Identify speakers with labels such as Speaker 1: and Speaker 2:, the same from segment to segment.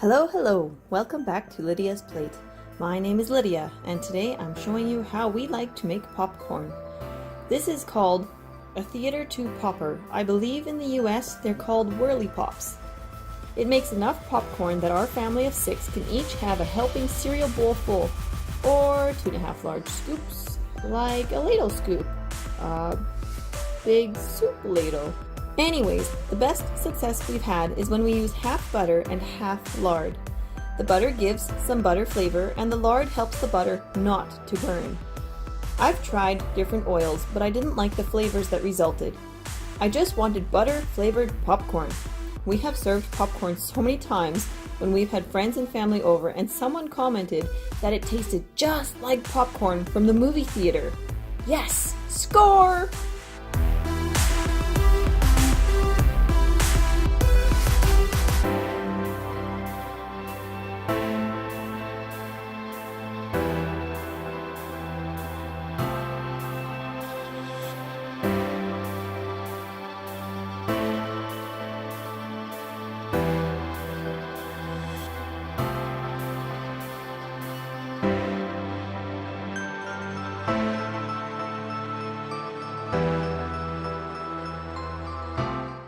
Speaker 1: Hello! Welcome back to Lydia's Plate. My name is Lydia, and today I'm showing you how we like to make popcorn. This is called a theater 2 popper. I believe in the US they're called whirly pops. It makes enough popcorn that our family of 6 can each have a helping cereal bowl full, or 2.5 large scoops, like a ladle scoop, a big soup ladle. Anyways, the best success we've had is when we use half butter and half lard. The butter gives some butter flavor and the lard helps the butter not to burn. I've tried different oils, but I didn't like the flavors that resulted. I just wanted butter flavored popcorn. We have served popcorn so many times when we've had friends and family over and someone commented that it tasted just like popcorn from the movie theater. Yes! Score!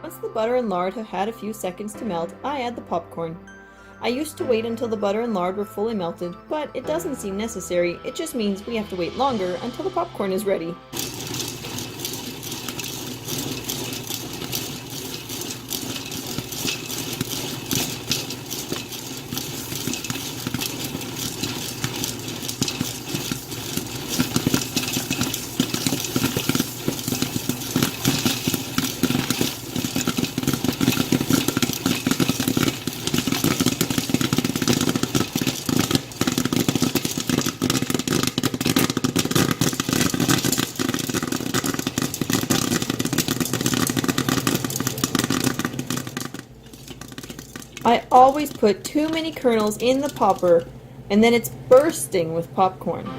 Speaker 1: Once the butter and lard have had a few seconds to melt, I add the popcorn. I used to wait until the butter and lard were fully melted, but it doesn't seem necessary. It just means we have to wait longer until the popcorn is ready. I always put too many kernels in the popper and then it's bursting with popcorn.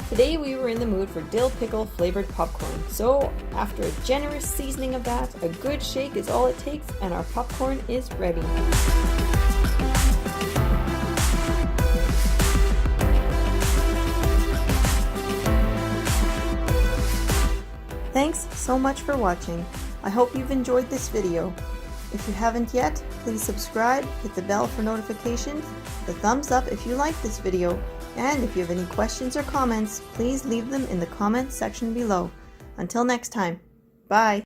Speaker 1: Today we were in the mood for dill pickle flavored popcorn, so after a generous seasoning of that, a good shake is all it takes and our popcorn is ready. Thanks so much for watching. I hope you've enjoyed this video. If you haven't yet, please subscribe, hit the bell for notifications, the thumbs up if you like this video, and if you have any questions or comments, please leave them in the comments section below. Until next time, bye!